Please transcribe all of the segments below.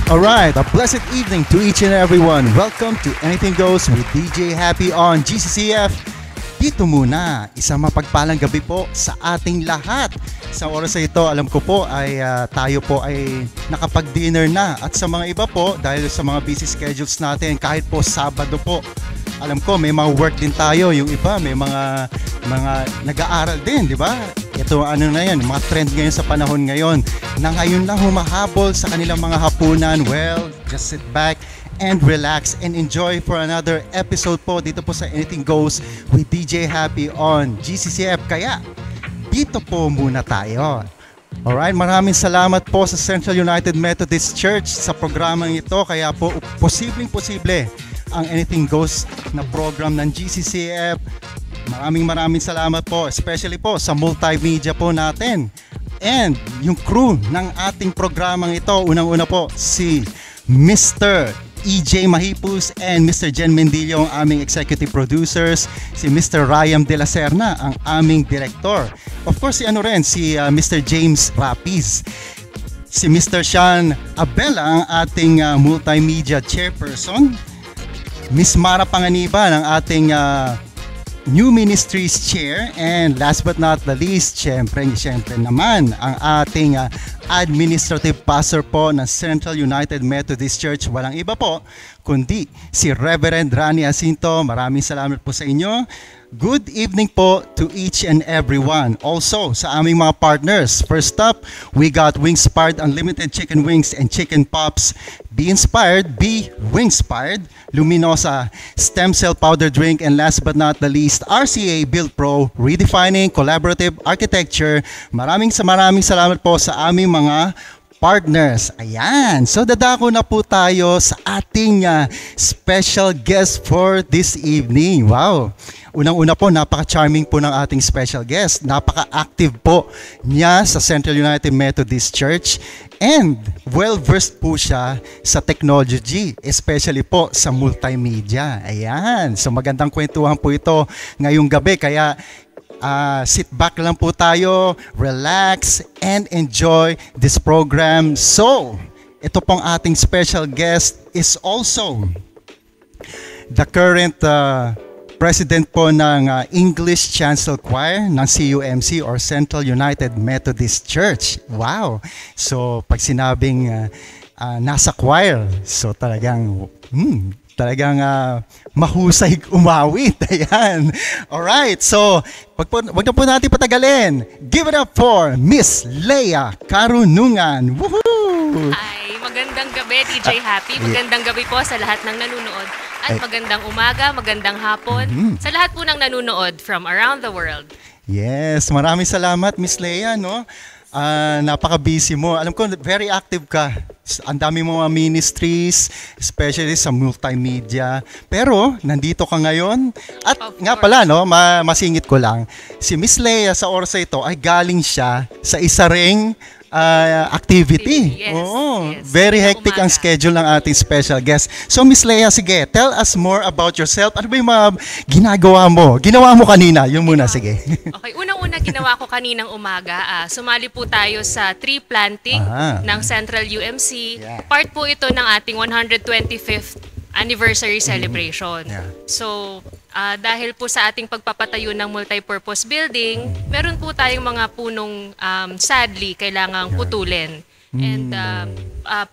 Alright, a blessed evening to each and everyone. Welcome to Anything Goes with DJ Happy on GCCF. Dito muna, isang mapagpalang gabi po sa ating lahat. Sa oras na ito, alam ko po ay tayo po ay nakapag-dinner na. At sa mga iba po, dahil sa mga busy schedules natin, kahit po Sabado po, alam ko may mga work din tayo. Yung iba may mga nag-aaral din, di ba? Ito ano na yan, mga trend ngayon sa panahon ngayon na ngayon lang humahabol sa kanilang mga hapunan. Well, just sit back and relax and enjoy for another episode po dito po sa Anything Goes with DJ Happy on GCCF. Kaya dito po muna tayo. Alright, maraming salamat po sa Central United Methodist Church sa programang ito. Kaya po posibleng-posible ang Anything Goes na program ng GCCF. Maraming salamat po, especially po sa multimedia po natin. And yung crew ng ating programang ito, unang-una po si Mr. EJ Mahipus and Mr. Jen Mendillo ang aming executive producers, si Mr. Ryan De La Serna ang aming director. Of course, si Mr. James Rapiz. Si Mr. Sean Abela ang ating multimedia chairperson. Miss Mara Panganiban ang ating New Ministries Chair, and last but not the least, syempre naman ang ating administrative pastor po ng Central United Methodist Church. Walang iba po kundi si Reverend Rani Jacinto. Maraming salamat po sa inyo. Good evening po to each and everyone. Also sa aming mga partners. First up, we got Wingspired Unlimited Chicken Wings and Chicken Pops. Be inspired, be Wingspired. Luminosa Stem Cell Powder Drink, and last but not the least, RCA Build Pro, redefining collaborative architecture. Maraming salamat po sa aming mga partners. Ayan. So dadako na po tayo sa ating special guest for this evening. Wow. Unang-una po, napaka-charming po ng ating special guest. Napaka-active po niya sa Central United Methodist Church. And well-versed po siya sa technology, especially po sa multimedia. Ayan. So magandang kwentuhan po ito ngayong gabi. Kaya sit back lang po tayo, relax, and enjoy this program. So, ito pong ating special guest is also the current president po ng English Chancel Choir ng CUMC or Central United Methodist Church. Wow! So, pag sinabing nasa choir, so talagang mahusay umawit. Ayan. Alright, so wag na po natin patagalin. Give it up for Miss Leia Karunungan. Woohoo! Ay, magandang gabi, DJ Happy. Magandang gabi po sa lahat ng nanonood. At magandang umaga, magandang hapon sa lahat po ng nanonood from around the world. Yes, maraming salamat, Miss Leia, no? Napaka-busy mo. Alam ko, very active ka. Ang dami mga ministries, especially sa multimedia. Pero, nandito ka ngayon. At nga pala, no, masingit ko lang, si Miss Leia sa oras ito ay galing siya sa isa ring activity. Yes, Oo, yes. Very hectic ang schedule ng ating special guest. So, Miss Leia, sige, tell us more about yourself. Ano ba yung mga ginagawa mo? Ginawa mo kanina. Yung muna, sige. Okay, unang-una ginawa ko kaninang umaga. Sumali po tayo sa tree planting ng Central UMC. Yeah. Part po ito ng ating 125th anniversary celebration. Yeah. So, dahil po sa ating pagpapatayo ng multipurpose building, meron po tayong mga punong sadly kailangang putulin. And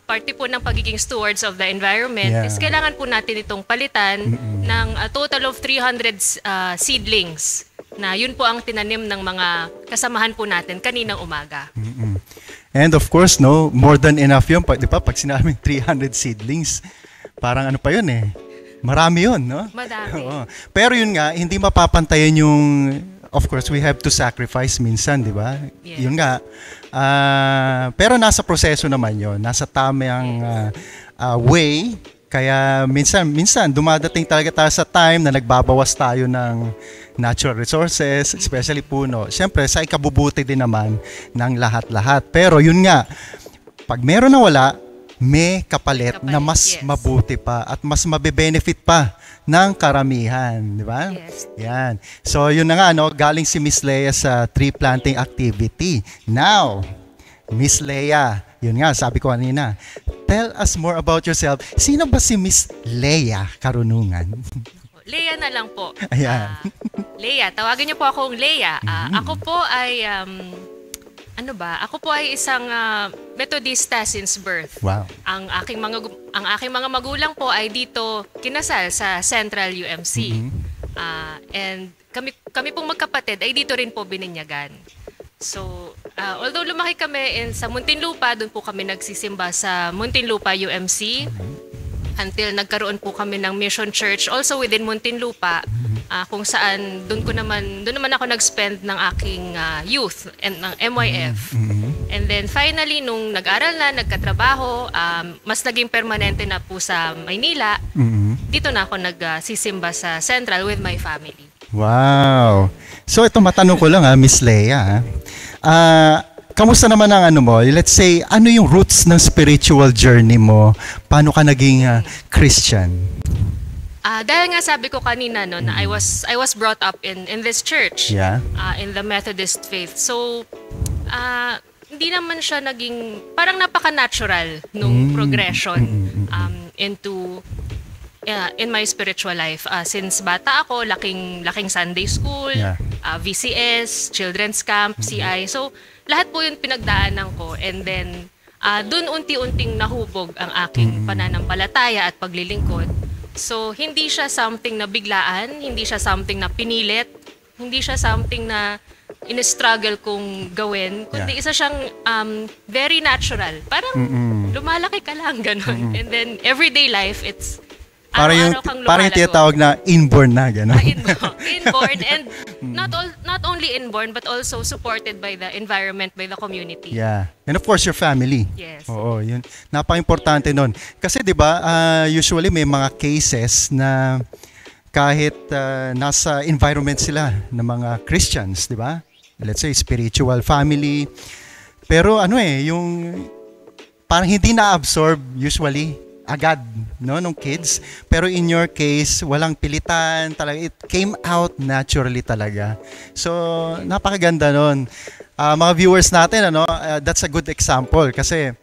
parte po ng pagiging stewards of the environment is kailangan po natin itong palitan ng a total of 300 seedlings na yun po ang tinanim ng mga kasamahan po natin kaninang umaga. And of course, no, more than enough yun. Di ba? Pag sinabing 300 seedlings, parang ano pa yun eh. Marami yun, no? Madami. Oo. Pero yun nga, hindi mapapantayan yung, of course, we have to sacrifice minsan, di ba? Yes. Yun nga. Pero nasa proseso naman yun. Nasa tamang way. Kaya minsan dumadating talaga tayo sa time na nagbabawas tayo ng natural resources, especially puno. Siyempre, sa ikabubuti din naman ng lahat-lahat. Pero yun nga, pag meron na wala, may kapalit na mas mabuti pa at mas mabe-benefit pa ng karamihan, di ba? Yes. Yan. So, yun na nga, no? Galing si Miss Leia sa tree planting activity. Now, Miss Leia, yun nga, sabi ko kanina, tell us more about yourself. Sino ba si Miss Leia Karunungan? Leia na lang po. Ayan. Leia, tawagin niyo po akong Leia. Ako po ay Ako po ay isang Methodista since birth. Wow. Ang aking mga magulang po ay dito kinasal sa Central UMC. And kami pong magkapatid ay dito rin po bininyagan. So, although lumaki kami sa Muntinlupa, doon po kami nagsisimba sa Muntinlupa UMC. Until nagkaroon po kami ng Mission Church also within Muntinlupa, kung saan doon naman ako nag-spend ng aking youth and ng MYF. And then finally nung nag-aral na, nagkatrabaho, mas naging permanente na po sa Maynila. Dito na ako nagsisimba sa Central with my family. Wow. So ito matanong ko lang Miss Leia. Kamusta naman ang let's say, ano yung roots ng spiritual journey mo? Paano ka naging Christian? Dahil nga sabi ko kanina na I was brought up in this church. Yeah. In the Methodist faith. So hindi naman siya naging parang napaka-natural nung progression into in my spiritual life. Since bata ako, laking Sunday school, VCS, Children's Camp, CI. So lahat po yun pinagdaanan ko, and then dun unti-unting nahubog ang aking pananampalataya at paglilingkod. So hindi siya something na biglaan, hindi siya something na pinilit, hindi siya something na in-struggle kong gawin, kundi isa siyang very natural. Parang lumalaki ka lang, ganun. And then everyday life, it's parang yung tinatawag na inborn na, gano'n. Inborn, and not only inborn but also supported by the environment, by the community. Yeah. And of course, your family. Yes. Oo, yun. Napaka-importante nun. Kasi 'di ba, usually may mga cases na kahit nasa environment sila ng mga Christians, 'di ba? Let's say spiritual family. Pero yung parang hindi na-absorb usually agad nung kids, pero in your case walang pilitan talaga, it came out naturally talaga. So napakaganda nun. Mga viewers natin, that's a good example kasi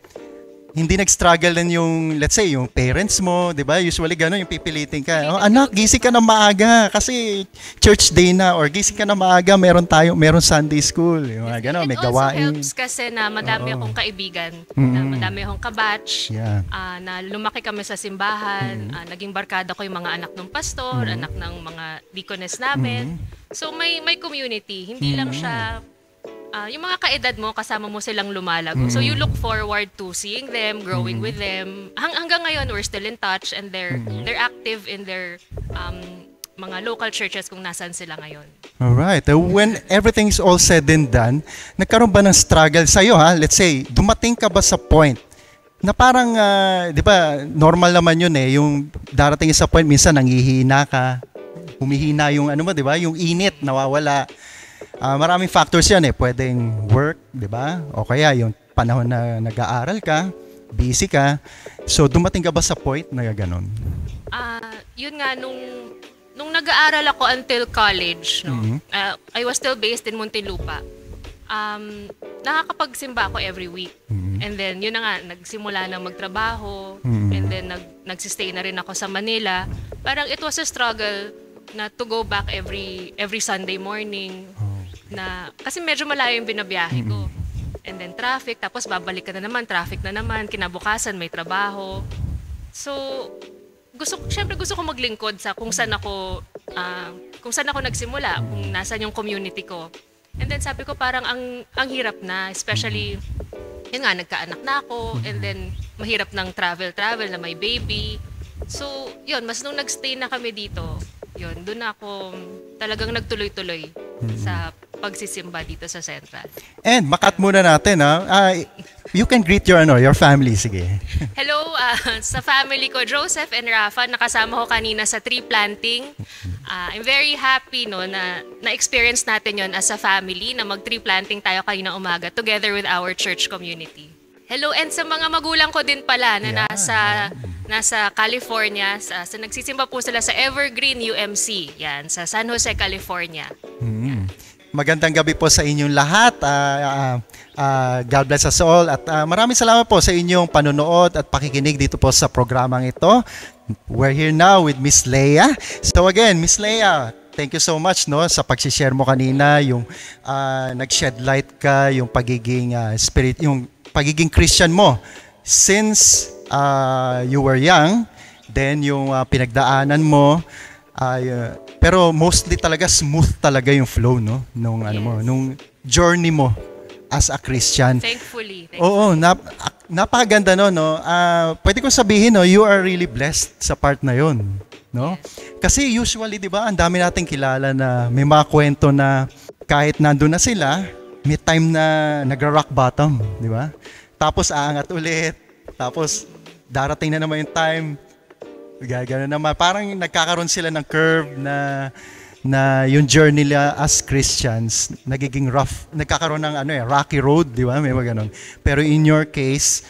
hindi nag-struggle din yung, let's say, yung parents mo, di ba? Usually gano'n, yung pipilitin ka. Anak, gising ka na maaga kasi church day na, or gising ka na maaga, meron Sunday school. Yung gano'n, may gawain. It also helps kasi na madami akong kaibigan, na madami akong kabatch, na lumaki kami sa simbahan, naging barkada ko yung mga anak ng pastor, anak ng mga deaconess namin. So may community, hindi lang siya yung mga kaedad mo, kasama mo silang lumalago. So you look forward to seeing them, growing with them. Hanggang ngayon, we're still in touch, and they're active in their mga local churches kung nasan sila ngayon. Alright. When everything's all said and done, nagkaroon ba ng struggle sa'yo, Let's say, dumating ka ba sa point na parang, di ba, normal naman yun yung darating sa point, minsan nanghihina ka, humihina yung di ba, yung init, nawawala. Maraming factors yan pwedeng work, di ba? O kaya yung panahon na nag-aaral ka, busy ka. So dumating ka ba sa point na gano'n? Yun nga, nung nag-aaral ako until college, I was still based in Muntinlupa. Nakakapagsimba ako every week. And then yun na nga, nagsimula na magtrabaho, and then nagsistay na rin ako sa Manila. Parang it was a struggle na to go back every Sunday morning. Kasi medyo malayo yung binabiyahe ko. And then traffic, tapos babalik ka na naman, traffic na naman, kinabukasan may trabaho. So, syempre gusto ko maglingkod sa kung saan ako nagsimula, kung nasan yung community ko. And then sabi ko parang ang hirap na, especially yun nga, nagkaanak na ako, and then mahirap ng travel na may baby. So, yun, mas nung nagstay na kami dito, yun, doon ako talagang nagtuloy-tuloy sa pagsisimba dito sa Central. And makat muna natin, you can greet your family, sige. Hello sa family ko, Joseph and Rafa, nakasama ko kanina sa tree planting. I'm very happy na experience natin yon as a family, na mag-tree planting tayo kanina umaga together with our church community. Hello, and sa mga magulang ko din pala na nasa California, sa nagsisimba po sila sa Evergreen UMC, yan, sa San Jose, California. magandang gabi po sa inyong lahat. God bless us all. At maraming salamat po sa inyong panonood at pakikinig dito po sa programang ito. We're here now with Miss Leia. So again, Miss Leia, thank you so much no sa pag-share mo kanina, yung nag-shed light ka, yung pagiging yung pagiging Christian mo since you were young, then yung pinagdaanan mo. Pero mostly talaga smooth talaga yung flow no nung nung journey mo as a Christian. Thankfully. Oo, napakaganda no. Pwede ko sabihin no, you are really blessed sa part na 'yon, no? Kasi usually 'di ba, ang dami nating kilala na may mga kwento na kahit nandoon na sila, may time na nagra-rock bottom, 'di ba? Tapos aangat ulit, tapos darating na naman yung time gano'n naman. Parang nagkakaroon sila ng curve na yung journey nila as Christians nagiging rough. Nagkakaroon ng rocky road, di ba? May mga ganun. Pero in your case,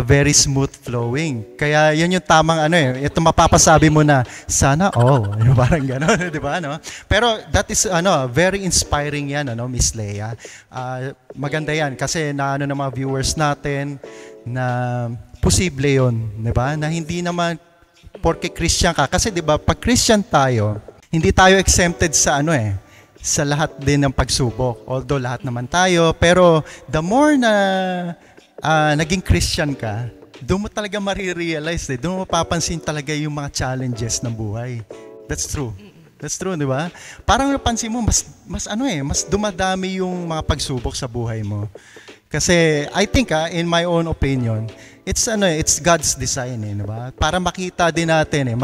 very smooth flowing. Kaya yun yung tamang ito mapapasabi mo na sana all. Parang gano'n, di ba? No? Pero that is very inspiring yan, Miss Leia. Maganda yan kasi ng mga viewers natin na posible yun, di ba? Na hindi naman porque Christian ka. Kasi 'di ba, pag Christian tayo, hindi tayo exempted sa sa lahat din ng pagsubok. Although lahat naman tayo, pero the more na naging Christian ka, doon mo talaga marirealize, doon mo mapapansin talaga yung mga challenges ng buhay. That's true. That's true, 'di ba? Parang napansin mo mas dumadami yung mga pagsubok sa buhay mo. Kasi I think in my own opinion, it's God's design, di ba? Para makita din natin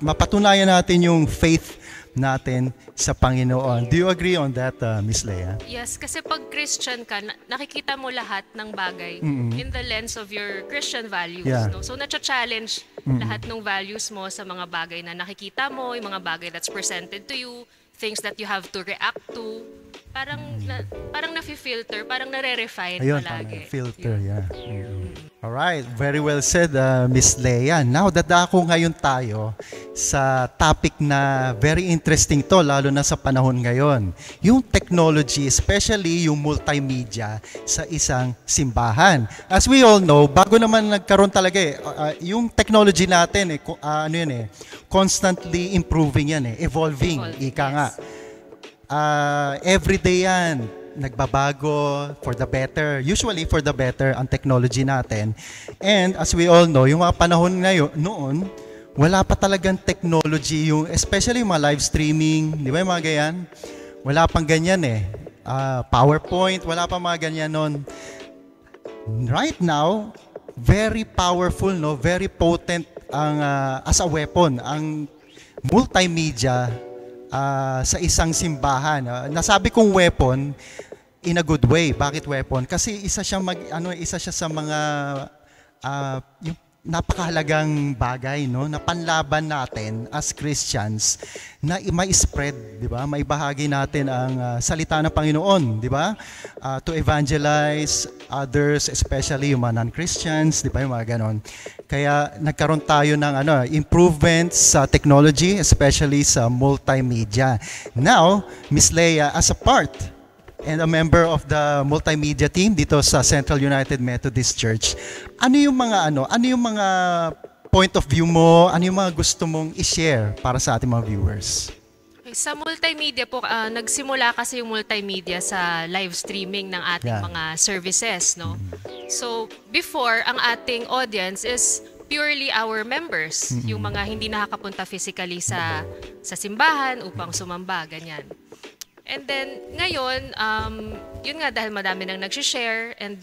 mapatunayan natin yung faith natin sa Panginoon. Do you agree on that, Miss Leia? Yes, kasi pag Christian ka, nakikita mo lahat ng bagay in the lens of your Christian values. Yeah. No? So, na-challenge lahat ng values mo sa mga bagay na nakikita mo, yung mga bagay that's presented to you, things that you have to react to. Parang nafi-filter, parang nare-refine palagi. Filter, yeah. Alright, very well said, Miss Leia. Now, dadako ngayon tayo sa topic na very interesting to, lalo na sa panahon ngayon. Yung technology, especially yung multimedia sa isang simbahan. As we all know, bago naman nagkaroon talaga yung technology natin, constantly improving yan, evolving, ika nga. Everyday yan, nagbabago for the better. Usually for the better ang technology natin. And as we all know, yung mga panahon noon, wala pa talagang technology, especially yung mga live streaming, di ba yung mga ganyan? Wala pang ganyan PowerPoint, wala pa mga ganyan noon. Right now, very powerful, very potent ang as a weapon, ang multimedia sa isang simbahan. Nasabi kong weapon in a good way. Bakit weapon? Kasi isa siya sa mga yung napakahalagang bagay na panlaban natin as Christians na mai-spread, di ba? Maibahagi natin ang salita ng Panginoon, di ba? To evangelize others, especially yung mga non-Christians, di ba? Yung mga ganon. Kaya nagkaroon tayo ng improvements sa technology, especially sa multimedia. Now, Miss Leia, as a part and a member of the multimedia team dito sa Central United Methodist Church, ano yung mga point of view mo, ano yung mga gusto mong i-share para sa ating mga viewers? Sa multimedia po, nagsimula kasi yung multimedia sa live streaming ng ating mga services, no? So, before, ang ating audience is purely our members, yung mga hindi nakakapunta physically sa simbahan upang sumamba, ganyan. And then, ngayon, yun nga, dahil madami nang nag-share and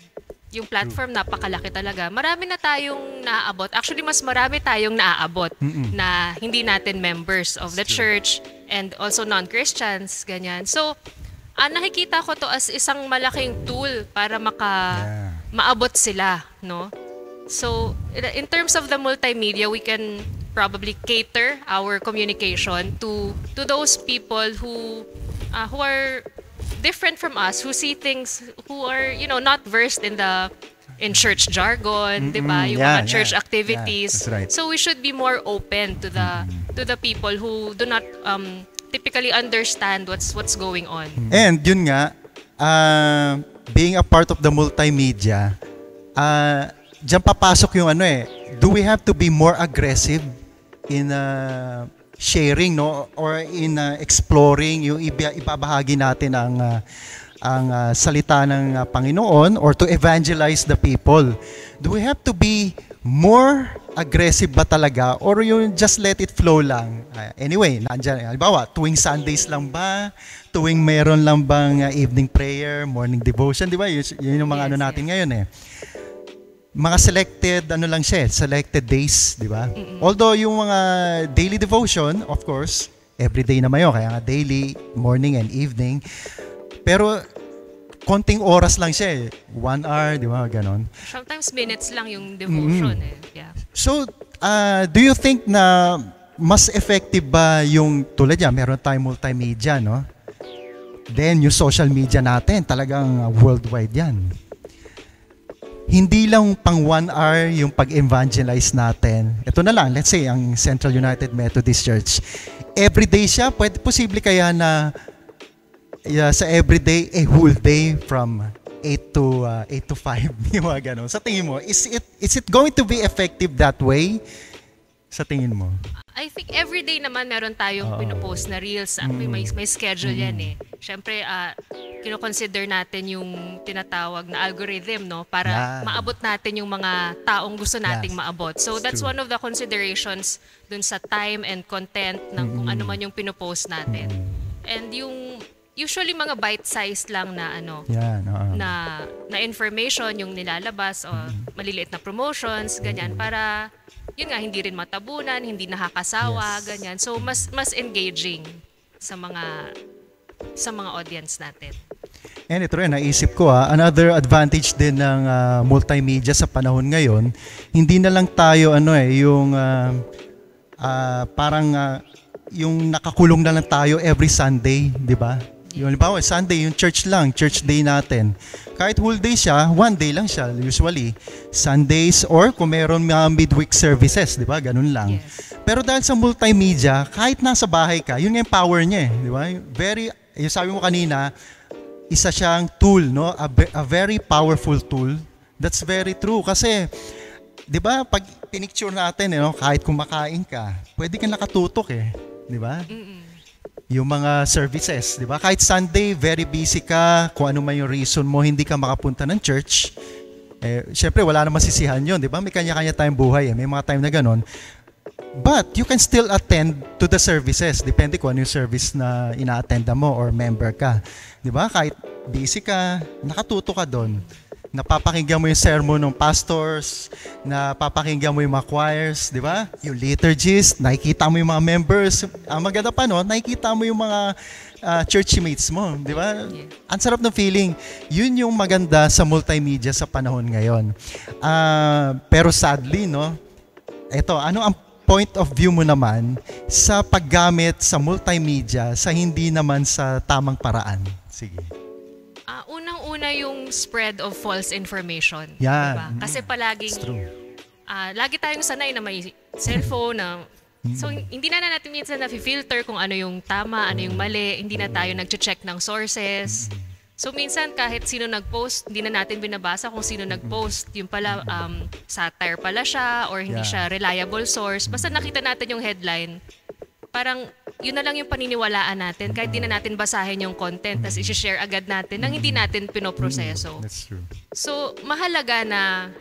yung platform napakalaki talaga, marami na tayong naaabot. Actually, mas marami tayong naaabot na hindi natin members of the church and also non-Christians, ganyan. So, nakikita ko to as isang malaking tool para maabot sila, no? So, in terms of the multimedia, we can probably cater our communication to those people who are different from us, who see things, who are not versed in church jargon, 'di ba? Yung mga church activities. That's right. So we should be more open to the people who do not typically understand what's going on. And yun nga, being a part of the multimedia, diyan papasok yung do we have to be more aggressive in sharing, no, or in exploring yung ibabahagi natin ang salita ng Panginoon, or to evangelize the people? Do we have to be more aggressive ba talaga, or yung just let it flow lang? Anyway, nandiyan, halimbawa, tuwing Sundays lang ba? Tuwing meron lang bang evening prayer, morning devotion, di ba? Yun yung mga natin ngayon mga selected lang siya, selected days, di ba? Although yung mga daily devotion, of course, everyday naman yun, kaya nga daily, morning and evening. Pero konting oras lang siya 1 hour, di ba? Ganon. Sometimes minutes lang yung devotion Yeah. So, do you think na mas effective ba yung tulad yan, meron tayong multimedia, no? Then, yung social media natin, talagang worldwide yan. Hindi lang pang 1 hour yung pag-evangelize natin. Ito na lang, let's say, ang Central United Methodist Church. Everyday siya, posible kaya na sa everyday, a whole day from 8 to 5, yung mga ganun. Sa tingin mo, is it going to be effective that way? Sa tingin mo? I think everyday naman meron tayong pinopost na reels. May schedule yan Siyempre, kino-consider natin yung tinatawag na algorithm, no? Para maabot natin yung mga taong gusto nating maabot. So that's one of the considerations dun sa time and content ng kung ano man yung pinopost natin. And yung usually mga bite-sized lang na na information yung nilalabas o maliliit na promotions, ganyan, para yun nga, hindi rin matabunan, hindi nakakasawa, ganyan. So mas engaging sa mga audience natin. And ito rin, naisip ko another advantage din ng multimedia sa panahon ngayon, hindi na lang tayo yung parang yung nakakulong na lang tayo every Sunday, di ba? Yung halimbawa, Sunday, yung church day natin. Kahit whole day siya, 1 day lang siya usually. Sundays, or kung meron mga midweek services, di ba? Ganun lang. Yes. Pero dahil sa multimedia, kahit nasa bahay ka, yun nga yung power niya di ba? Yung sabi mo kanina, isa siyang tool, no? A very powerful tool. That's very true. Kasi, di ba, pag pinicture natin, kahit kumakain ka, pwede ka nakatutok di ba? Yung mga services, di ba? Kahit Sunday, very busy ka, kung ano man yung reason mo, hindi ka makapunta ng church. Syempre, wala na masisihan yun, di ba? May kanya-kanya tayong buhay, may mga time na ganon. But, you can still attend to the services. Depende kung ano yung service na ina-attenda mo or member ka. Di ba? Kahit busy ka, nakatuto ka doon. Napapakinggan mo yung sermon ng pastors, napapakinggan mo yung mga choirs, di ba? Yung liturgies, nakikita mo yung mga members. Ang maganda pa, nakikita mo yung mga churchmates mo, di ba? Yeah. Ang sarap ng feeling. Yun yung maganda sa multimedia sa panahon ngayon. Pero sadly, ito, ano ang point of view mo naman sa paggamit sa multimedia sa hindi naman sa tamang paraan? Sige. Unang-una yung spread of false information. Yeah. Diba? Kasi palaging, lagi tayong sanay na may cellphone so hindi na natin minsan na-filter kung ano yung tama, ano yung mali, hindi na tayo nag-check ng sources. So minsan kahit sino nag-post, hindi na natin binabasa kung sino nag-post. Yung pala, satire pala siya or hindi siya reliable source. Basta nakita natin yung headline, parang yun na lang yung paniniwalaan natin kahit di na natin basahin yung content tapos i-share agad natin nang hindi natin pinoproseso. That's true. So, mahalaga na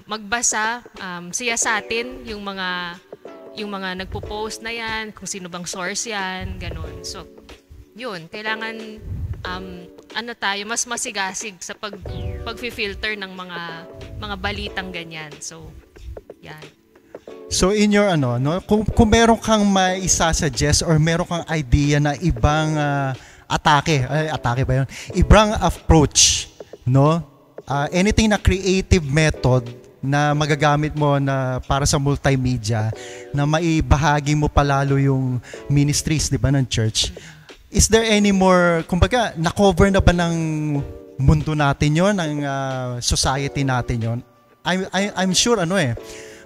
magbasa, siyasatin yung mga nagpo-post na yan, kung sino bang source yan, ganun. So, yun, kailangan tayo mas masigasig sa pag-filter ng mga balitang ganyan. So, yan. So in your kung meron kang maisa-suggest or meron kang idea na ibang atake ba 'yon? Ibang approach, anything na creative method na magagamit mo na para sa multimedia na maibahagi mo palalo yung ministries, 'di ba, ng church. Is there any more, kumbaga, na-cover na ba ng mundo natin 'yon, ng society natin 'yon? I'm sure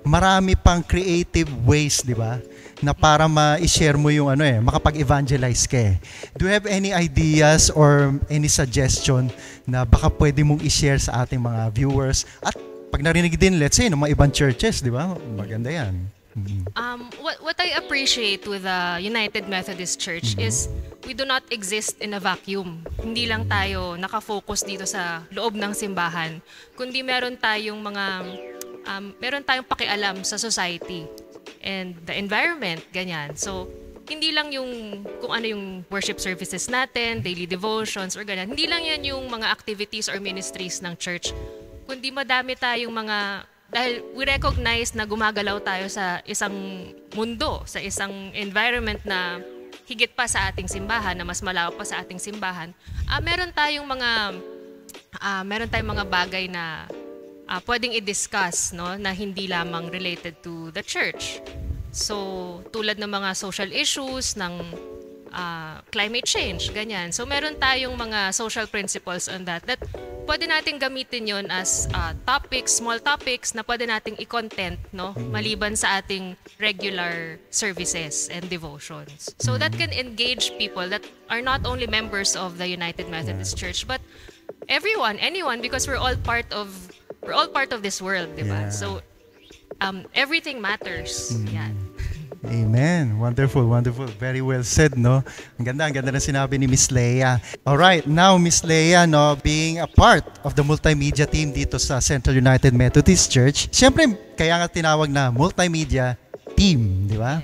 marami pang creative ways, di ba? Na para ma-share mo yung makapag-evangelize ka eh. Do you have any ideas or any suggestion na baka pwede mong i-share sa ating mga viewers? At pag narinig din, let's say, ng mga ibang churches, di ba? Maganda yan. What I appreciate with the United Methodist Church is we do not exist in a vacuum. Hindi lang tayo nakafocus dito sa loob ng simbahan, kundi meron tayong pakialam sa society and the environment, ganyan. So, hindi lang yung kung ano yung worship services natin, daily devotions or ganyan. Hindi lang yan yung mga activities or ministries ng church, kundi madami tayong dahil we recognize na gumagalaw tayo sa isang mundo, sa isang environment na higit pa sa ating simbahan, na mas malawak pa sa ating simbahan. Meron tayong mga bagay na pwedeng i-discuss, no, na hindi lamang related to the church. So, tulad ng mga social issues, ng climate change, ganyan. So, meron tayong mga social principles on that pwede nating gamitin yon as topics, small topics na pwede nating i-content, no, maliban sa ating regular services and devotions. So that can engage people that are not only members of the United Methodist Church, but anyone, because we're all part of this world, di ba? Yeah. So everything matters. Yan. Amen. Wonderful, wonderful. Very well said, no? Ang ganda na sinabi ni Miss Leia. Alright, now Miss Leia, no, being a part of the multimedia team dito sa Central United Methodist Church, syempre, kaya nga tinawag na multimedia team, di ba?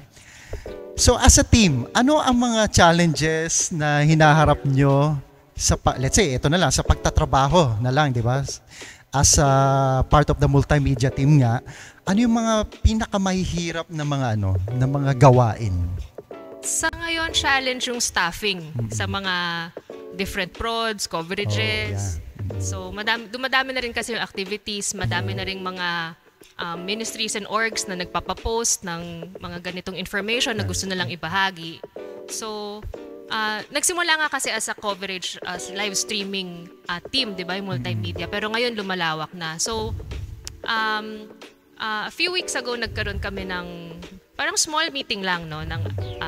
So as a team, ano ang mga challenges na hinaharap nyo let's say, ito na lang, sa pagtatrabaho na lang, di ba? As a part of the multimedia team nga, ano yung mga pinakamahihirap na mga gawain? Sa ngayon, challenge yung staffing sa mga different prods, coverages. So, dumadami na rin kasi yung activities, madami na rin mga ministries and orgs na nagpapapost ng mga ganitong information na gusto nilang ibahagi. So, nagsimula nga kasi as a coverage, as live streaming team, di ba, yung multimedia. Pero ngayon lumalawak na. So, a few weeks ago, nagkaroon kami ng parang small meeting lang, no, ng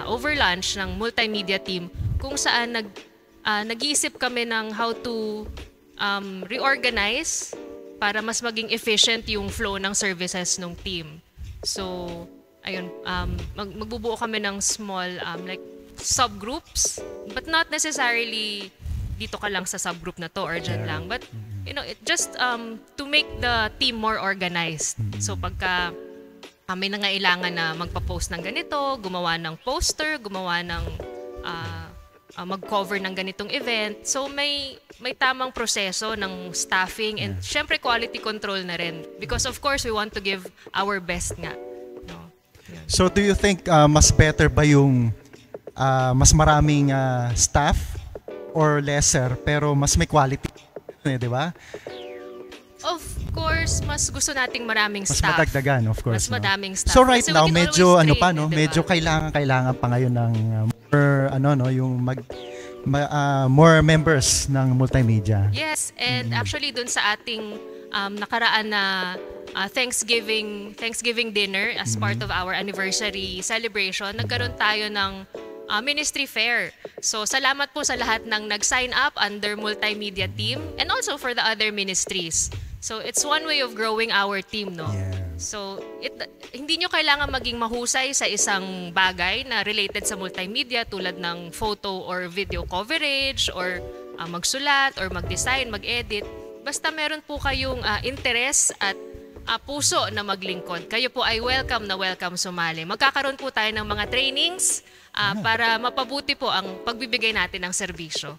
over lunch ng multimedia team, kung saan nag-iisip kami ng how to reorganize para mas maging efficient yung flow ng services ng team. So, ayun, magbubuo kami ng small like subgroups, but not necessarily dito ka lang sa subgroup na to or dyan lang, but just to make the team more organized. So pagka may nangailangan na magpa-post ng ganito, gumawa ng poster, gumawa ng mag-cover ng ganitong event, so may tamang proseso ng staffing and syempre quality control na rin, because of course we want to give our best nga, no? So do you think mas better ba yung mas maraming staff or lesser pero mas may quality, di ba? Of course, mas gusto nating maraming Mas staff. madagdagan, of course. Mas madaming staff. So right Kasi now, we can medyo always train, diba? medyo kailangan pa ngayon ng more members ng multimedia. Yes, and actually dun sa ating nakaraan na Thanksgiving dinner as part of our anniversary celebration, nagkaroon tayo ng ministry fair. So, salamat po sa lahat ng nag-sign up under multimedia team and also for the other ministries. So, it's one way of growing our team, no? Yeah. So, hindi nyo kailangan maging mahusay sa isang bagay na related sa multimedia tulad ng photo or video coverage or magsulat or mag-design, mag-edit. Basta meron po kayong interest at puso na maglingkod, kayo po ay welcome sumali. Magkakaroon po tayo ng mga trainings para mapabuti po ang pagbibigay natin ng serbisyo.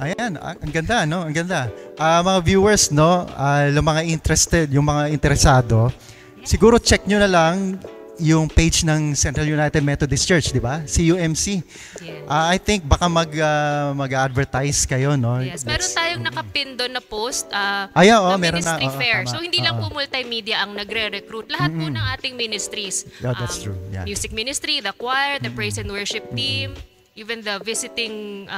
Ayan, ang ganda, no? Ang ganda. Mga viewers, no, yung mga interested, yung mga interesado, siguro check nyo na lang yung page ng Central United Methodist Church, di ba? CUMC. Yes. I think baka mag-advertise kayo, no? Yes, meron tayong nakapin doon na post na meron ministry fair. Tama. So, hindi lang po multimedia ang nagre-recruit. Lahat po ng ating ministries. Yeah, that's true. Yeah. Music ministry, the choir, the praise and worship team, even the visiting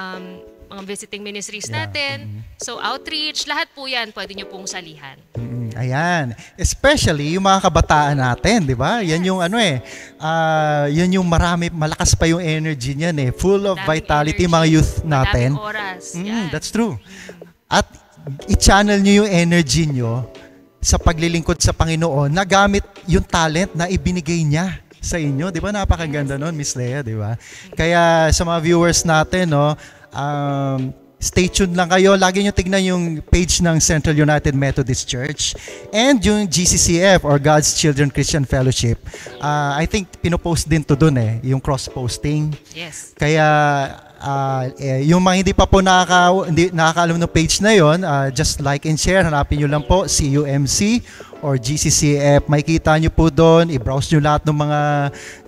mga visiting ministries natin. So, outreach, lahat po yan pwede nyo pong salihan. Ayan. Especially yung mga kabataan natin, di ba? Yan yung yan yung malakas pa yung energy niyan eh. Full of Daming vitality, energy, mga youth natin. madaming oras. Yan. That's true. At i-channel nyo yung energy nyo sa paglilingkod sa Panginoon na gamit yung talent na ibinigay niya sa inyo. Di ba? Napakaganda nun, Miss Lea, di ba? Kaya sa mga viewers natin, no, stay tuned lang kayo. Lagi nyo tignan yung page ng Central United Methodist Church and yung GCCF or God's Children Christian Fellowship. I think pinopost din to dun yung cross-posting. Yes. Kaya yung mga hindi pa po nakakaalam ng page na yon, just like and share. Hanapin nyo lang po CUMC or GCCF. Makikita nyo po doon. I-browse nyo lahat ng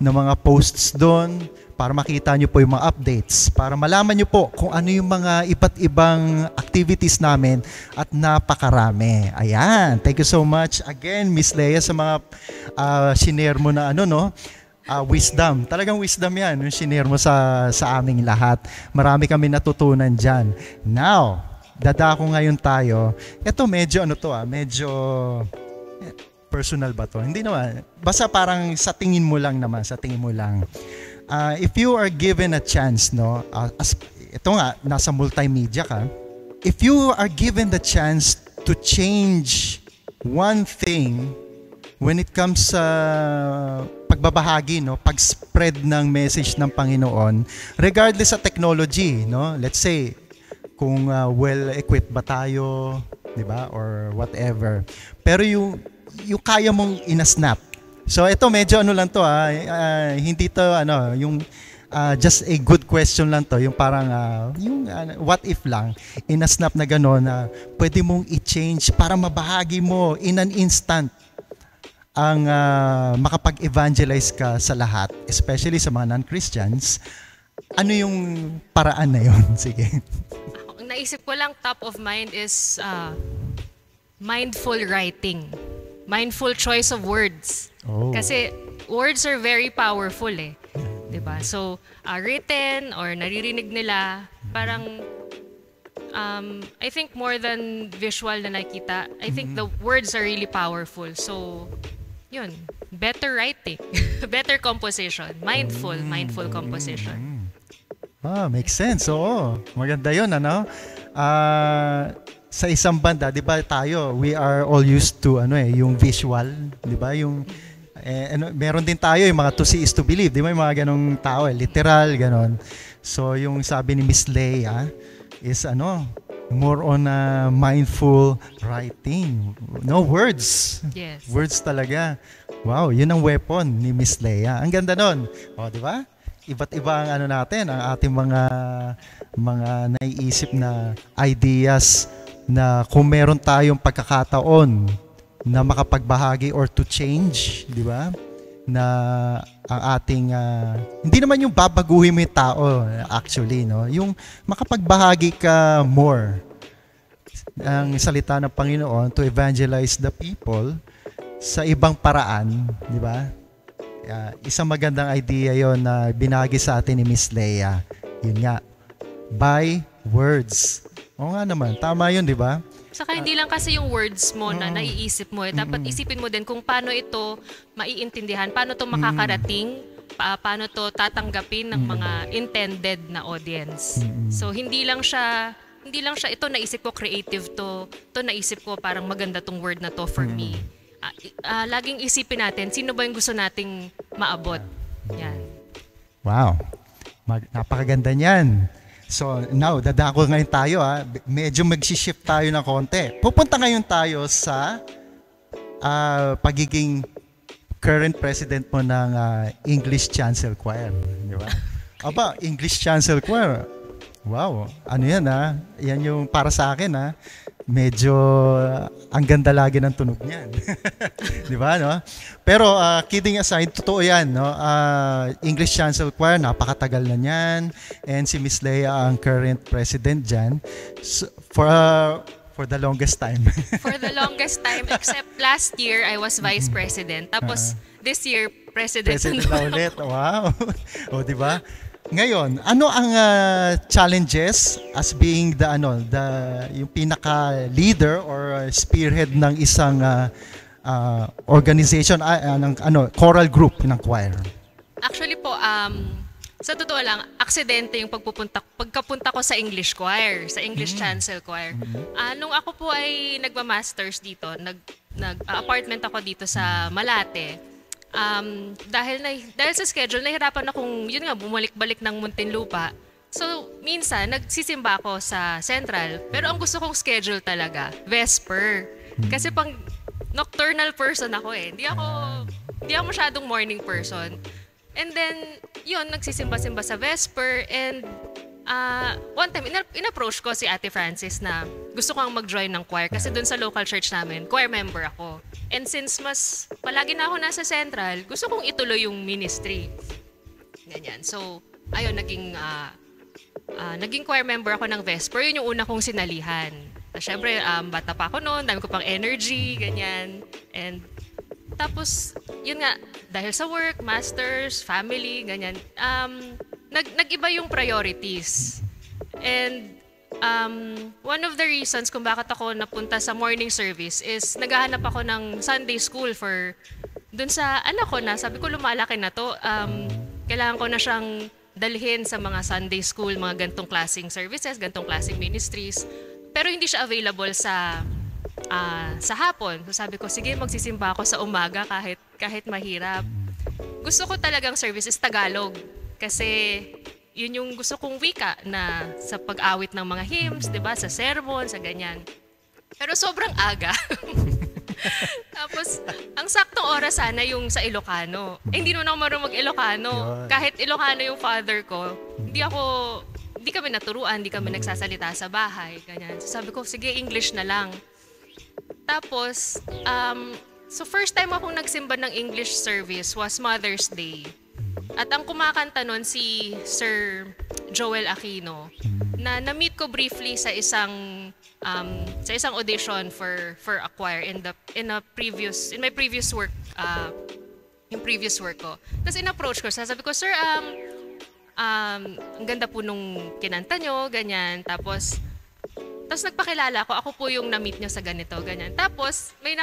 mga posts doon para makita nyo po yung mga updates. Para malaman nyo po kung ano yung mga iba't ibang activities namin at napakarami. Ayan. Thank you so much again, Miss Lea, sa mga shinare mo na wisdom. Talagang wisdom yan, yung shinare mo sa aming lahat. Marami kami natutunan dyan. Now, dadako ngayon tayo. Ito medyo medyo personal ba to? Hindi naman. Basta parang sa tingin mo lang naman, sa tingin mo lang. If you are given a chance, no, ito nga, nasa multimedia ka, if you are given the chance to change one thing when it comes sa pagbabahagi, no, pag-spread ng message ng Panginoon, regardless sa technology, no, let's say, kung well-equipped ba tayo, di ba, or whatever. Pero yung kaya mong inasnap. So ito medyo lang to hindi to yung just a good question lang to, yung parang what if lang inasnap na gano'n na pwede mong i-change para mabahagi mo in an instant ang makapag-evangelize ka sa lahat, especially sa mga non-Christians. Ano yung paraan na yon? Sige. Ang naisip ko lang top of mind is mindful writing. Mindful choice of words. Oh. Kasi words are very powerful eh. 'Di ba? So, written or naririnig nila, parang I think more than visual na nakita, I think the words are really powerful. So, yun, better writing, better composition, mindful composition. Makes sense. Oo. Maganda 'yun, ano? Sa isang banda, 'di ba tayo, we are all used to yung visual, 'di ba? Yung meron din tayo yung mga to see is to believe, 'di ba? Yung mga ganong tao, literal ganon. So yung sabi ni Miss Lea is more on mindful writing. No words. Yes. Words talaga. Wow, yun ang weapon ni Miss Lea. Ang ganda nun. O, 'di ba? Iba't iba ang natin, ang ating mga naiisip na ideas na kung meron tayong pagkakataon na makapagbahagi or to change, di ba? Na ang ating, hindi naman yung babaguhin mo yung tao actually, no? Yung makapagbahagi ka more ang salita ng Panginoon to evangelize the people sa ibang paraan, di ba? Isang magandang idea yon na binagi sa atin ni Miss Lea. Yun nga, by words. Oo nga naman, tama yun, di ba? Saka hindi lang kasi yung words mo na naiisip mo. Dapat isipin mo din kung paano ito maiintindihan, paano to makakarating, paano to tatanggapin ng mga intended na audience. So hindi lang siya ito naisip ko creative to naisip ko parang maganda tong word na to for me. Laging isipin natin sino ba yung gusto nating maabot. Yan. Wow. Napakaganda niyan. So now, dadako ngayon tayo medyo mag-shift tayo ng konti. Pupunta ngayon tayo sa pagiging current president mo ng English Chancel Choir. Di ba? Aba, English Chancel Choir. Wow, ano yan Yan yung para sa akin medyo ang ganda lagi ng tunog niyan. Di ba, no? Pero kidding aside, totoo yan, no? English Chancel Choir, napakatagal na niyan. And si Miss Lea ang current president dyan. So, for the longest time. For the longest time, except last year, I was vice president. Tapos, this year, president na ulit. Wow. O, di ba? Ngayon, ano ang challenges as being yung pinaka leader or spearhead ng isang organization ng choral group ng choir? Actually po, sa totoo lang, aksidente yung pagkapunta ko sa English choir, sa English Chancel Choir. Nung ako po ay nagma-masters dito, nag-apartment ako dito sa Malate. Dahil sa schedule, nahirapan akong, yun nga, bumalik-balik ng Muntinlupa. So, minsan, nagsisimba ako sa Central. Pero ang gusto kong schedule talaga, Vesper. Kasi pang nocturnal person ako eh. Hindi ako masyadong morning person. And then, yun, nagsisimba-simba sa Vesper. And one time, in-approach ko si Ate Francis na gusto kong mag-join ng choir. Kasi dun sa local church namin, choir member ako. And since palagi na ako nasa Central, gusto kong ituloy yung ministry. Ganyan. So, ayun, naging choir member ako ng Vesper. Yun yung una kong sinalihan. Siyempre, bata pa ako noon, dami ko pang energy, ganyan. And tapos, yun nga, dahil sa work, masters, family, ganyan, nag-iba yung priorities. And one of the reasons kung bakit ako napunta sa morning service is naghahanap ako ng Sunday school for dun sa anak ko na, sabi ko lumalaki na to, kailangan ko na siyang dalhin sa mga Sunday school, mga gantong klaseng services, gantong klaseng ministries. Pero hindi siya available sa hapon. So sabi ko, sige, magsisimba ako sa umaga kahit mahirap. Gusto ko talagang services Tagalog kasi yun yung gusto kong wika na sa pag-awit ng mga hymns, 'di ba, sa sermon, sa ganyan. Pero sobrang aga. Tapos, ang saktong oras sana yung sa Ilocano. Hindi naman ako marunong mag-Ilocano. Kahit Ilocano yung father ko, hindi kami naturuan, hindi kami nagsasalita sa bahay, ganyan. So sabi ko, sige, English na lang. Tapos, so first time akong nagsimba ng English service was Mother's Day. At ang kumakanta nun si Sir Joel Aquino, na na-meet ko briefly sa isang audition for a choir in my previous work, yung previous work ko. Tapos in-approach ko, sabi ko, Sir, ang ganda po nung kinanta nyo, ganyan. Tapos nagpakilala ako po yung na-meet nyo sa ganito, ganyan. Tapos, may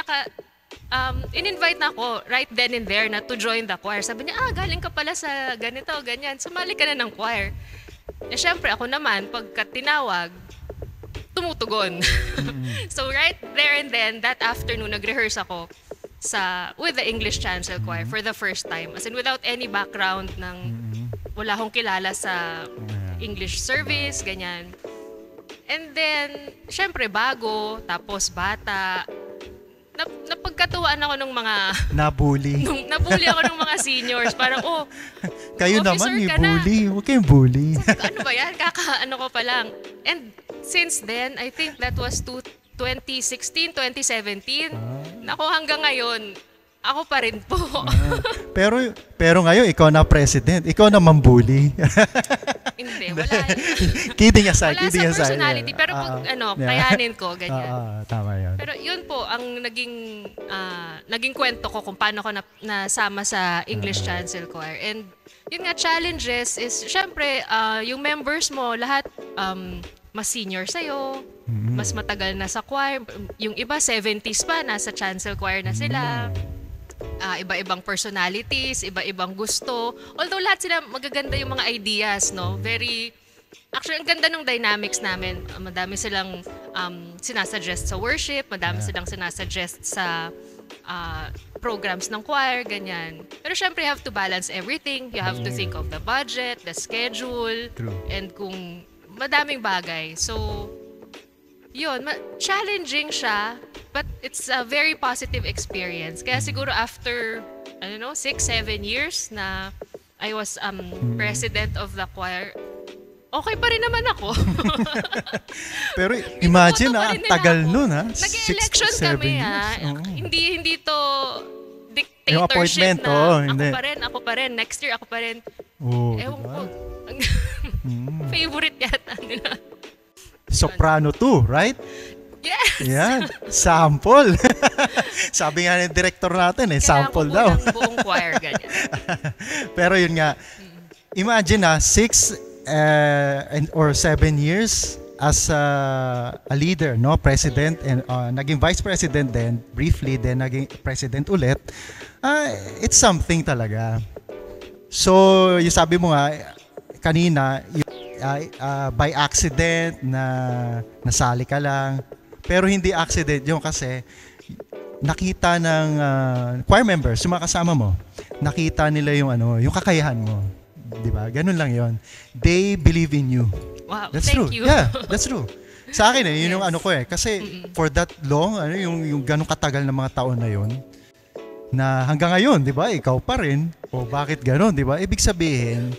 in-invite na ako right then and there na to join the choir. Sabi niya, galing ka pala sa ganito, ganyan. Sumali ka na ng choir. Eh, syempre, ako naman, pagka tinawag, tumutugon. So, right there and then, that afternoon, nag-rehearse ako with the English Chancel Choir for the first time. As in, without any background wala akong kilala sa English service, ganyan. And then, syempre, bago, tapos bata. Napagkatuwaan ako ng mga... Nabully. Nabully ako ng mga seniors. Parang, kayo naman, bully. Huwag kayong bully. Sabi ko, ano ba yan? Kakaano ko pa lang. And since then, I think that was 2016, 2017. Ako hanggang ngayon, ako pa rin po. Pero ngayon, ikaw na president. Ikaw na mambully. Hindi, wala. Kidding aside. Wala sa personality. Pero kayanin ko, ganyan. Tama yun. Pero yun po, ang naging kwento ko kung paano ko nasama sa English Chancel Choir. And yun nga, challenges is, syempre, yung members mo, lahat mas senior sa'yo, mas matagal na sa choir. Yung iba, 70s pa, nasa Chancel Choir na sila. Iba-ibang personalities, iba-ibang gusto. Although lahat sila magaganda yung mga ideas, no? Actually, ang ganda ng dynamics namin. Madami silang sinasuggest sa worship, madami silang sinasuggest sa programs ng choir, ganyan. Pero syempre, you have to balance everything. You have to think of the budget, the schedule, and kung madaming bagay. So, yun, challenging siya, but it's a very positive experience. Kaya siguro after, 6-7 years na I was president of the choir, okay pa rin naman ako. Pero imagine ang tagal nun ha. Nag-election kami ha. Hindi to dictatorship yung appointment, ako pa rin. Next year ako pa rin. Ewan ko. Favorite yata nila. Soprano 2, right? Yes! Yan, sample. Sabi nga ng director natin, sample daw. Kailangan ko buong choir, ganyan. Pero yun nga, Imagine 6 or 7 years as a leader, no, president, and naging vice president then briefly, then naging president ulit. It's something talaga. So, yung sabi mo nga kanina, by accident na nasali ka lang, pero hindi accident yung kasi nakita ng choir members, yung mga kasama mo, nakita nila yung yung kakayahan mo. 'Di ba? Ganun lang 'yon. They believe in you. Wow, That's thank true. you. Yeah, that's true. Sa akin yun yung Yes. ko kasi for that long, yung ganung katagal na mga taon na yun, na hanggang ngayon, 'di ba? Ikaw pa rin. O bakit gano'n, 'di ba? Ibig sabihin,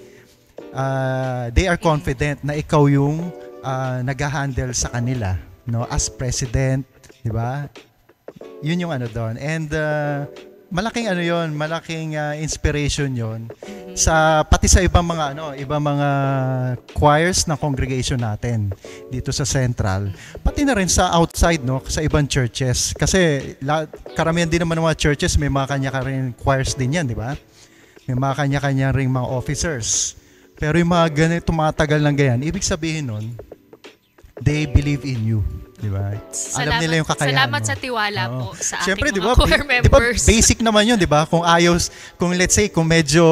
they are confident na ikaw yung nag-handle sa kanila, no, as president, 'di ba? Yun yung doon. And malaking yon, malaking inspiration yon sa pati sa ibang mga ibang mga choirs ng congregation natin dito sa Central. Pati na rin sa outside, no, sa ibang churches. Kasi karamihan din naman ng mga churches may mga kanya-kanya choirs din yan, di ba? May mga kanya-kanya ring mga officers. Pero yung mga ganito tumatagal ng ganyan, ibig sabihin nun, they believe in you. Di ba? Alam nila yung kakayahan Salamat mo. sa tiwala po sa ating Siyempre, mga choir di ba, members. basic naman yun, di ba? Kung kung let's say, kung medyo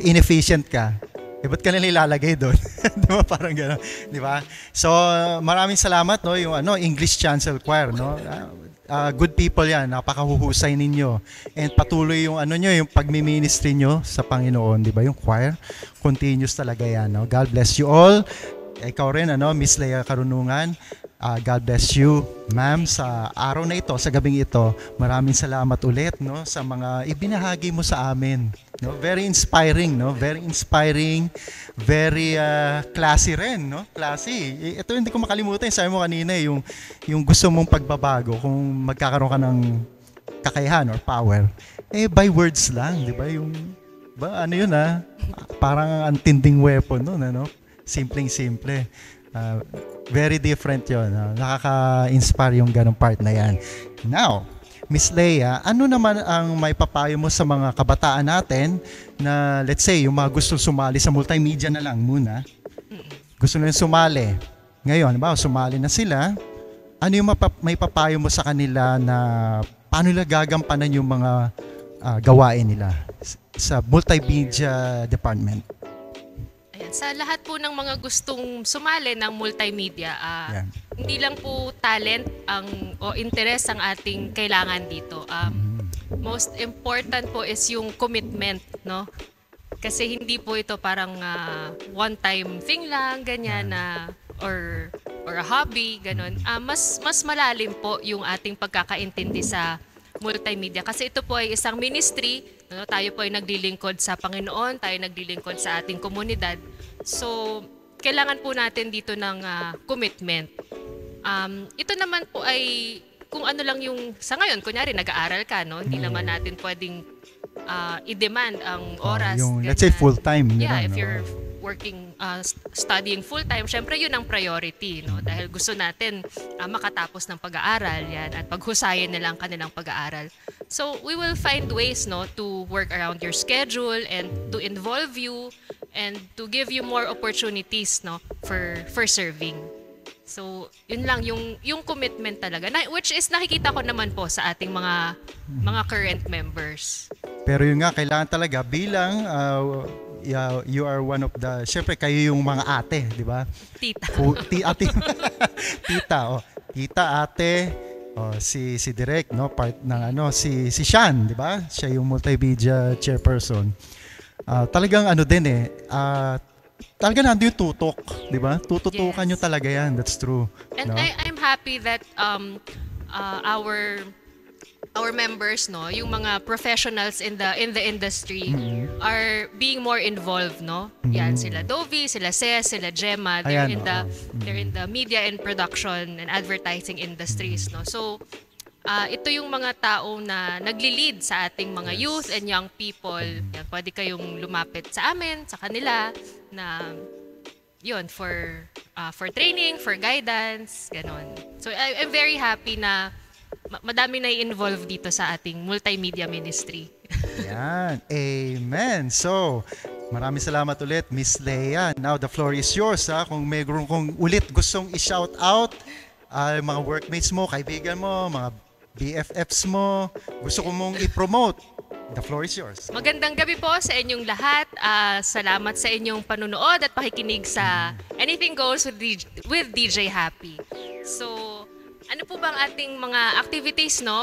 inefficient ka, ba't ka nila ilalagay doon? Di ba? Parang gano'n. Di ba? So, maraming salamat, no? Yung English Chancel Choir, no? Good people yan. Napakahuhusay ninyo. And patuloy yung nyo, yung pagmi-ministry nyo sa Panginoon, di ba? Yung choir, continuous talaga yan, no? God bless you all. Ikaw rin, Miss Leia Karunungan. God bless you, ma'am, sa araw na ito, sa gabing ito. Maraming salamat ulit, no, sa mga ibinahagi mo sa amin. No, very inspiring, no? Very inspiring, very classy rin, no? Classy. Ito hindi ko makalimutan, sabi mo kanina, yung gusto mong pagbabago kung magkakaroon ka ng kakayahan or power. By words lang, 'di ba? Yun parang antinding weapon noon, Simpleng-simple. Very different yun. Nakaka-inspire yung ganong part na yan. Now, Miss Leia, ano naman ang may papayo mo sa mga kabataan natin na, let's say, yung mga gusto sumali sa multimedia na lang muna, gusto nila sumali. Ngayon, sumali na sila, ano yung may papayo mo sa kanila na paano nila gagampanan yung mga gawain nila sa multimedia department? Sa lahat po ng mga gustong sumali ng multimedia, Yeah. hindi lang po talent o interest ang ating kailangan dito. Most important po is yung commitment, no? Kasi hindi po ito parang one-time thing lang, ganyan or a hobby, ganun. Mas malalim po yung ating pagkakaintindi sa multimedia. Kasi ito po ay isang ministry, no? Tayo po ay naglilingkod sa Panginoon, tayo naglilingkod sa ating komunidad. So, kailangan po natin dito ng commitment. Ito naman po ay kung ano lang yung sa ngayon, kunyari nag-aaral ka, no? Hindi naman natin pwedeng i-demand ang oras. Let's say full-time. Yeah, if you're working, studying full-time, syempre yun ang priority, no? Dahil gusto natin makatapos ng pag-aaral yan at paghusayin nila ang kanilang pag-aaral. So, we will find ways, no, to work around your schedule and to involve you and to give you more opportunities, no, for serving. So, yun lang yung commitment talaga. Which is nakikita ko naman po sa ating mga current members. Pero yun nga, kailangan talaga bilang you are one of the, syempre kayo yung mga ate, di ba? Tita. Ate. Tita, ate, si Direk, no, part ng si Sean, di ba? Siya yung multimedia chairperson. Talagang talaga nandun yung tutok, di ba? Tututukan nyo talaga yan, that's true. And no? I'm happy that our members, no, yung mga professionals in the industry are being more involved, no? Yan sila Dovi, sila Ces, sila Gemma, they're in the media and production and advertising industries, no? So ito yung mga tao na nagli-lead sa ating mga youth and young people. Yan, pwede kayong lumapit sa amin, sa kanila na yun for training, for guidance, ganon. So I'm very happy na madami na i-involve dito sa ating multimedia ministry. Yan. Amen. So, Maraming salamat ulit, Miss Leia. Now, the floor is yours. Ha? Kung ulit gustong i-shout out, mga workmates mo, kaibigan mo, mga BFFs mo, gusto ko mong i-promote, the floor is yours. Magandang gabi po sa inyong lahat. Salamat sa inyong panunood at pakikinig sa Anything Goes with DJ Happy. So, ano po bang ating mga activities, no?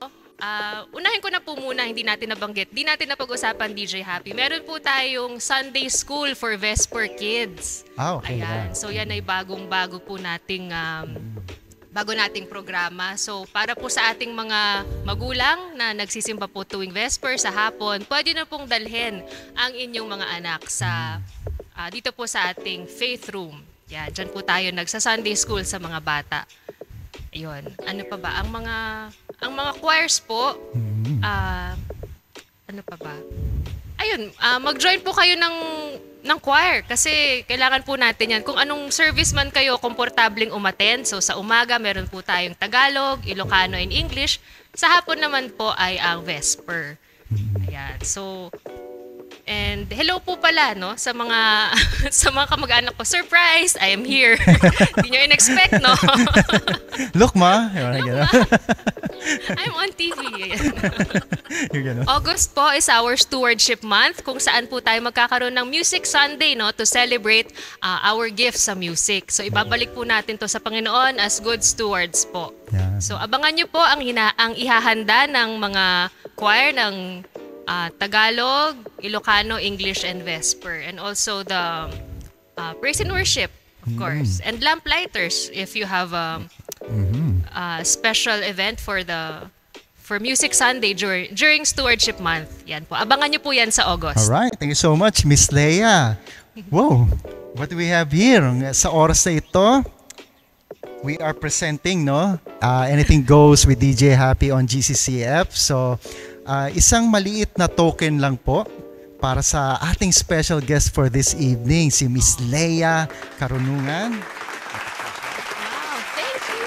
Unahin ko na po muna, hindi natin nabanggit. Di natin napag-usapan DJ Happy. Meron po tayong Sunday School for Vesper Kids. Okay. Ayan. So, yan ay bagong-bago po nating programa. So, para po sa ating mga magulang na nagsisimba po tuwing Vesper sa hapon, pwede na pong dalhin ang inyong mga anak sa dito po sa ating faith room. Yan, dyan po tayo nagsa-Sunday School sa mga bata. Ayun. Ano pa ba? Ang mga choirs po, ano pa ba? Ayun, mag-join po kayo ng choir kasi kailangan po natin yan. Kung anong service man kayo, komportabling umattend. So sa umaga, meron po tayong Tagalog, Ilocano, and English. Sa hapon naman po ay ang Vesper. Ayan. So, and hello po pala, no, sa mga sa mga kamag-anak ko. Surprise! I am here. Hindi nyo in-expect, no? Look, ma. I'm on TV. August po is our stewardship month kung saan po tayo magkakaroon ng Music Sunday, no, to celebrate our gifts sa music. So ibabalik po natin to sa Panginoon as good stewards po. Yeah. So abangan nyo po ang ihahanda ng mga choir ng Tagalog, Ilocano, English, and Vesper. And also the praise and worship, of course. And lamp-lighters if you have a special event for Music Sunday during Stewardship Month. Yan po. Abangan nyo po yan sa August. Alright. Thank you so much, Miss Leia. Wow. What do we have here? Sa oras na ito, we are presenting, no? Anything Goes with DJ Happy on GCCF. So, isang maliit na token lang po para sa ating special guest for this evening, si Miss Leia Karunungan. Wow, thank you.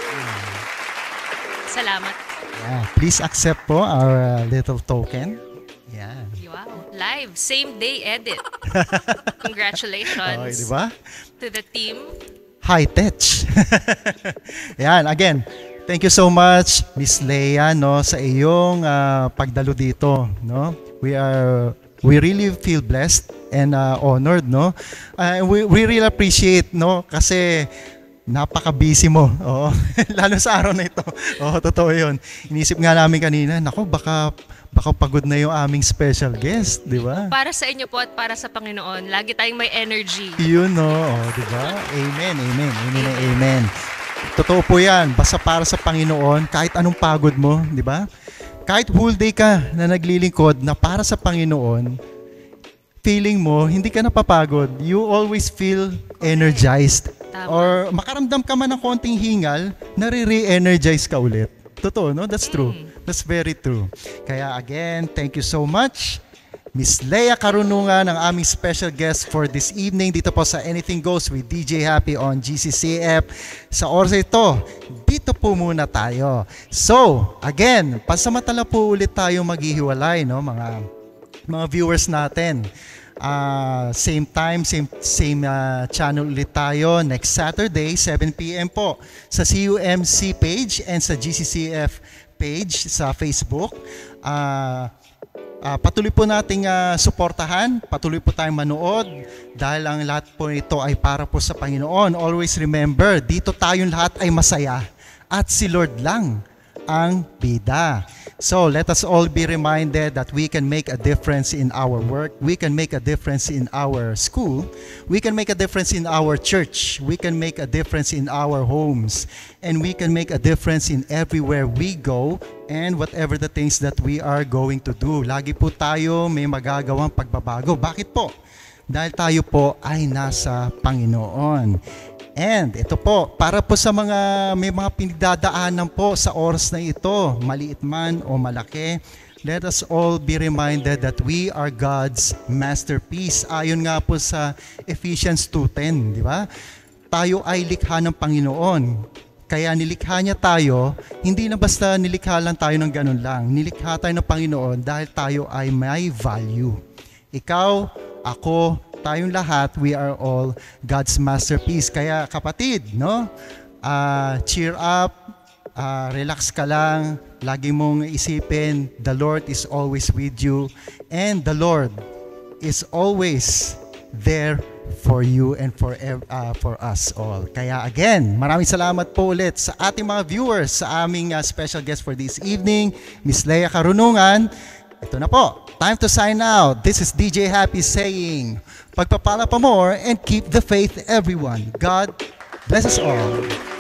Salamat. Please accept po our little token. Yeah. Wow, live, same day edit. Congratulations. Okay, di ba? To the team. High tech. Yan, again, thank you so much, Miss Leia, no, sa iyong pagdalo dito, no. We really feel blessed and honored, no. We really appreciate, no, kasi napaka-busy mo. Oo. Lalo sa araw na ito. Oo, totoo 'yun. Inisip nga namin kanina, nako baka pagod na yung aming special guest, di ba? Para sa inyo po at para sa Panginoon, lagi tayong may energy. Yun, no, di ba? Amen, amen, amen, amen. Totoo po yan. Basta para sa Panginoon, kahit anong pagod mo, di ba? Kahit whole day ka na naglilingkod na para sa Panginoon, feeling mo, hindi ka napapagod. You always feel energized. Tama. Or makaramdam ka man ng konting hingal, nare-re-energize ka ulit. Totoo, no? That's true. That's very true. Kaya again, thank you so much, Miss Leia Karunungan, ang aming special guest for this evening dito po sa Anything Goes with DJ Happy on GCCF. Sa oras ito, dito po muna tayo. So, again, pasamantala po ulit tayo maghihiwalay, no, mga viewers natin. Same time, same channel ulit tayo next Saturday, 7 p.m. po sa CUMC page and sa GCCF page sa Facebook. Patuloy po nating suportahan, patuloy po tayong manood dahil ang lahat po ito ay para po sa Panginoon. Always remember, dito tayong lahat ay masaya at si Lord lang ang bida. So let us all be reminded that we can make a difference in our work, we can make a difference in our school, we can make a difference in our church, we can make a difference in our homes, and we can make a difference in everywhere we go and whatever the things that we are going to do. Lagi po tayo may magagawang pagbabago. Bakit po? Dahil tayo po ay nasa Panginoon. And ito po, para po sa may mga pinagdadaanan po sa oras na ito, maliit man o malaki, let us all be reminded that we are God's masterpiece. Ayon nga po sa Ephesians 2:10, di ba? Tayo ay likha ng Panginoon. Kaya nilikha niya tayo, hindi na basta nilikha lang tayo ng ganun lang. Nilikha tayo ng Panginoon dahil tayo ay may value. Ikaw, ako, tayong lahat, we are all God's masterpiece. Kaya kapatid, no? Cheer up, relax ka lang, lagi mong isipin, the Lord is always with you, and the Lord is always there for you and for us all. Kaya again, maraming salamat po ulit sa ating mga viewers, sa aming special guest for this evening, Miss Leia Karunungan. Ito na po, time to sign out. This is DJ Happy saying, pagpapala pa more and keep the faith everyone. God bless us all.